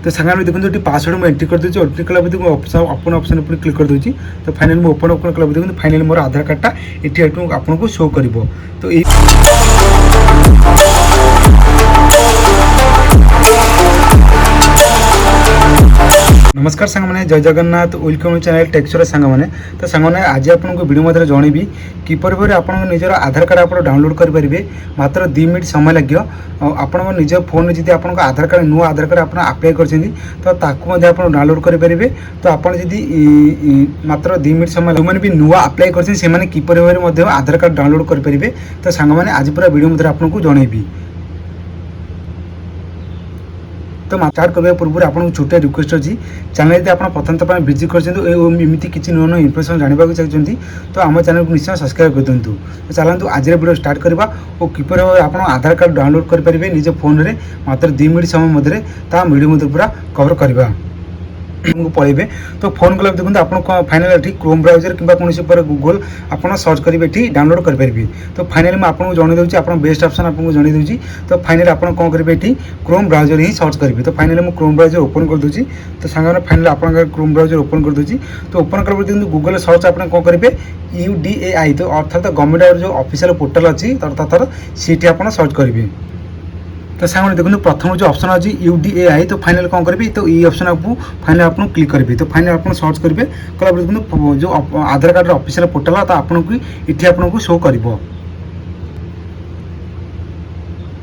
तो सांगे देखो ये पासवर्ड मुझे एंट्री कर दूसरी एंट्री कला ओपन ऑप्शन पर क्लिक कर दूसरी तो फाइनल मुझे ओपन ओपन कला देखो फाइनल मोर आधार कार्डटा ये आपको शो कर तो ये नमस्कार सांग मैंने जय जगन्नाथ वेलकम चैनल टेक्सर सांग मैंने तो सांग मैंने आज आपको वीडियो मध्य जनइबी किपर भाव आप निजर आधार कार्ड आप डाउनलोड करेंगे मात्र 2 मिनट समय लगे आप निज फोन जी आप आधार कार्ड नुआ आधार कार्ड आप अप्लाई कर आप डाउनलोड करेंगे तो आपड़ जी मात्र 2 मिनट समय जो भी नुआ अप्लाई कर किपर भाव आधार कार्ड डाउनलोड करेंगे तो सांग मैंने आज पूरा वीडियो मध्य आपको जनइबी। तो स्टार्ट करने पूर्व आपको छोटे रिक्वेस्ट अच्छी चैनल यदि आप प्रथम तक विजिट करमती किसी नुआ नुआ इनफर्मेशन जानवा चाहिए तो आम चैनल को निश्चय सब्सक्राइब कर दिंतु। तो चलते आज वीडियो स्टार्ट करवा और किपर आप आधार कार्ड डाउनलोड करेंगे निज फोन में मात्र 2 मिनट समय मध्य वीडियो मध्य पूरा कवर करवा पड़े तो फोन कला देखो आप फाइनल क्रोम ब्राउजर कि कौन पर गूगल आप सर्च करेंगे डाउनलोड करेंगे तो फाइनल मुझे आपको जन दूसरी आप बेस्ट ऑप्शन आपको जन दूसरी तो फाइनल आप कौन करेंगे क्रोम ब्राउजर ही सर्च करेंगे तो फाइनल मुझे क्रोम ब्राउजर ओपन कर दूसरी तो सांगे फाइनल आप क्रोम ब्राउजर ओपन कर दूसरी तो ओपन कर देखो गूगल सर्च आप कौन करेंगे UDAI तो अर्थात गवर्नमेंट जो ऑफिशियल पोर्टल अच्छी तरह सीटी आप सर्च करेंगे। तो सांगे देखो प्रथम जो ऑप्शन अच्छी UDAI तो फाइनल कौन करेंगे तो ये ऑप्शन आपको फाइनल आप क्लिक करेंगे तो फाइनल आप सर्च करेंगे कला देखो जो आधार कार्ड ऑफिशियल पोर्टल तो आपको ये आपको शो कर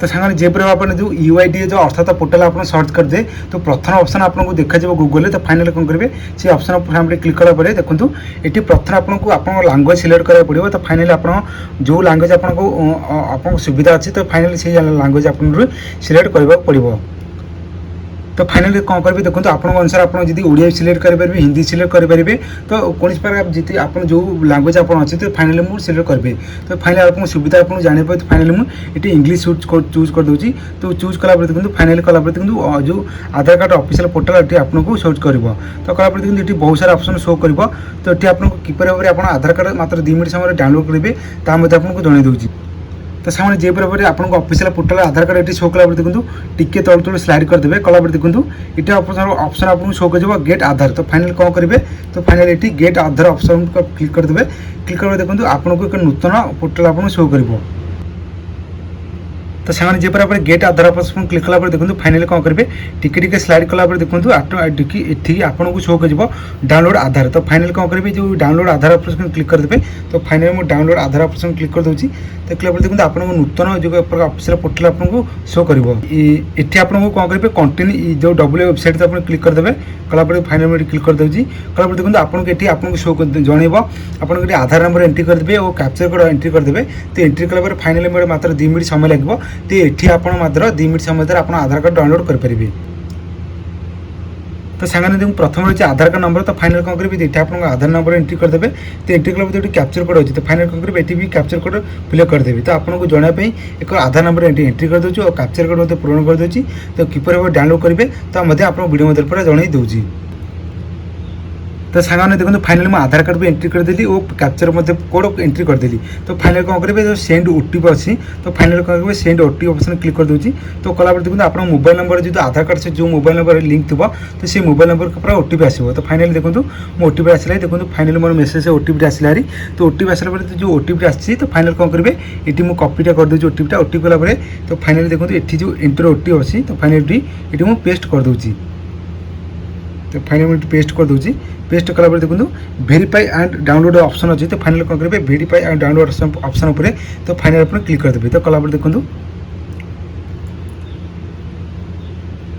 तो सांगे जे पर आप जो UID जो अर्थात पोर्टल आप सर्च करदे तो प्रथम ऑप्शन आपको देखा गूगल तो फाइनल कौन करेंगे से ऑप्शन पर क्लिक कला देखो ये प्रथम आपको लैंग्वेज सिलेक्ट करा पड़ो तो फाइनल आप जो लैंग्वेज आपको सुविधा अच्छी तो फाइनल से लैंग्वेज आप सिलेक्ट करने पड़ो तो फाइनल कौन करेंगे देखो आप अनुसार आप ओडिया सिलेक्ट करेंगे हिंदी सिलेक्ट करेंगे तो कौन प्रकार जी आप जो लैंग्वेज आप अच्छे तो फाइनल मुझे सिलेक्ट करेंगे तो फाइनल आपको सुविधा आपको जाने तो फाइनल मुझे इंग्लिश चूज कर दूसरी तो चूज कला देखो फाइनल कला देखो जो आधार कार्ड ऑफिशियल पोर्टल ये आपको सर्च कर तो कला देखो ये बहुत सारा ऑप्शन शो कर तो ये आपको किपर भाव में आधार कार्ड मात्र 2 मिनट समय डाउनलोड करेंगे आपको जन दूसरी तो सामने जे पर आपको ऑफिशियल पोर्टल आधार कार्ड ये शो कला देखो टिके तल तल स्लाइड करदे कला देखो ये ऑप्शन आपको शो कर गेट आधार तो फाइनल कौन करेंगे तो फाइनल ये गेट आधार ऑप्शन क्लिक करदे क्लिक कर देखो आपको एक नूतन पोर्टल आपको शो कर तो सामने जे पर गेट आधार ऑप्शन क्लिक कला देखो फाइनल कौन करेंगे टिके टिके स्लाइड कला देखो ये आपको शो कर डाउनलोड आधार तो फाइनल कौन करेंगे जो डाउनलोड आधार ऑप्शन क्लिक करदे तो फाइनल मुझे डाउनलोड आधार ऑप्शन क्लिक कर दूसरी तो क्लिक देखो आपको नूतन जो ऑफिशियल पोर्टल आपको शो कर ये आपको कौन करेंगे कंटिन्यू जो डब्ल्यू वेबसाइट तो आप क्लिक करदे कला फाइनल में क्लिक कर दूसरी कला देखो आपको शो जनइब आप आधार नंबर एंट्री करदे और कैप्चर कोड एंट्री करदे तो एंट्री कला फाइनल में मात्र 2 मिनट समय लगे तो ये आप मात्र 2 मिनट समय आप आधार कार्ड डाउनलोड करेंगे। तो सांगे देखो प्रथम रही आधार कार्ड नंबर तो फाइनल कौन करेंगे ये आप आधार नंबर एंट्री करदे तो एंट्री कला कैप्चर कोड अच्छी तो फाइनल कौन करेंगे ये कैप्चर कोड फिल करदेवी तो आपको जानापी एक आधार नंबर एंट्री कर दूँ और कैप्चर कोड पूरण कर दूँ तो किपर भाव डाउनलोड करेंगे तो आप वीडियो मध्य पूरा जन दूसरी। तो सांगे देखो फाइनल मैं आधार कार्ड भी एंट्री करदेली और कैप्चर कोड एंट्री करदेली तो फाइनल कौन करेंगे जो सेंड OTP अच्छी तो फाइनल कौन करेंगे सेंड OTP ऑप्शन क्लिक कर दूसरी तो कला देखो आप मोबाइल नंबर जो आधार कार्ड से जो मोबाइल नंबर लिंक थी तो से मोबाइल नंबर को पूरा OTP आसो तो फाइनल देखो मो OTP आसला देखो फाइनल मोर मेसेज OTP आसला तो OTP आसला जो OTP आसी तो फाइनल कौन करेंगे ये मुझे कॉपीटा कर दूसरी OTP कला तो फाइनल देखो ये जो एंटर OTP अच्छी तो फाइनल ये मुझे पेस्ट कर दूसरी तो फाइनल में पेस्ट कर दूसरी पेस्ट कला देखो वेरीफाई एंड डाउनलोड ऑप्शन अच्छी तो फाइनल कौन करेंगे वेरीफाई एंड डाउनलोड ऑप्शन उपर तो फाइनल आप क्लिक करदे तो कला देखो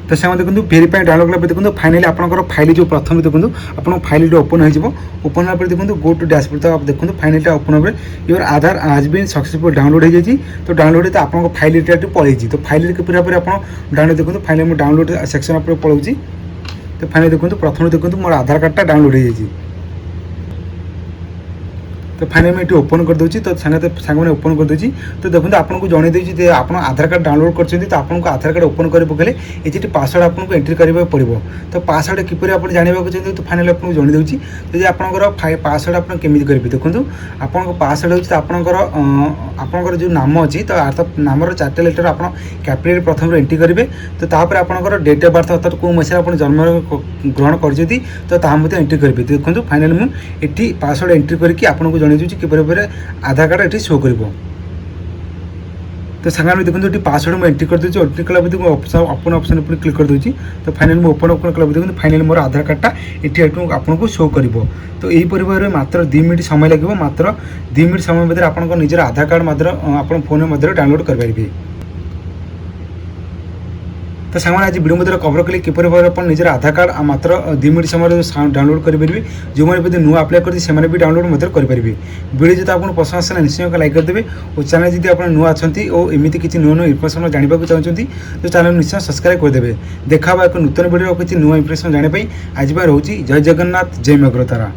तो से देखो वेरीफाई डाउनलोड कला देखो फाइनली आपंकर फाइल जो प्रथम देखो आप फाइल ओपन हो ओपन होगा देखो गो टू डैशबोर्ड तो आप देखो फाइनल ओपन हो योर आधार आज बीन सक्सेसफुल डाउनलोड हो जाए तो डाउनलोड तो आप फाइल पलि तो फाइल पूरा आप डाउनलोड देखो फाइल में डाउनलोड सेक्शन पर पलाऊँ तो फाइनल देखो प्रथम देखो मोर आधार कार्डटा डाउनलोड हो जाए तो तो फाइनल मैं ओपन कर दूसरी तो सांग मैंने ओपन कर दूसरी तो देखो आपको जन देती आप आधार कार्ड डाउनलोड कर तो आपको आधार कार्ड ओपन कर पकड़े ये पासवर्ड आपको एंट्री करने पड़ो तो पासवर्ड किपर आप जानवाक चाहिए तो फाइनल आपको जन दूसरी तो ये आपंकर पासवर्ड आप केमी करेंगे देखो आपन पासवर्ड हो आपंकर जो नाम अच्छी तो नाम 4टा लेटर आप कैपिटल प्रथम एंट्री करेंगे तो तापर आपंकर डेट ऑफ बर्थ अर्थात कौ मसीह आप जन्म ग्रहण कर तो ताकि एंट्री करेंगे देखो फाइनल मुझे पासवर्ड एंट्री करके आपको जन दूसरी किपर आधार कार्ड ये शो कर तो सामने देखो ये पासवर्ड मुझे एंट्री कर दूसरी एंट्री कला ओपन ऑप्शन पर क्लिक कर दूसरी तो फाइनल मुझे ओपन कला देखो फाइनल मोर आधार कार्डटा ये आपको शो कर तो यही परिवार मात्र 2 मिनट समय लगे मात्र 2 मिनट समय मध्य आप निजर आधार कार्ड आप फोन मध्य डाउनलोड करेंगे तो सामने आज वीडियो मध्य कवर कले किपर भाव आप निजर आधार कार्ड मात्र 2 मिनट समय डाउनलोड करेंगे जो मैंने नुआ अप्लाई करते भी डाउनलोड करेंगे वीडियो जो आपको पसंद आसला निश्चय लाइक करदे और चैनल जब आप नुआ अच्छा और एमती किसी नुआ नुआ इनफर्मेशन जानवाक चाहते तो चैनल निश्चय सब्सक्राइब करदे देखा एक नूतन वीडियो किसी नुआ इनफर्मेशन जानापी आज रोचे जय जगन्नाथ जय मेघरतारा।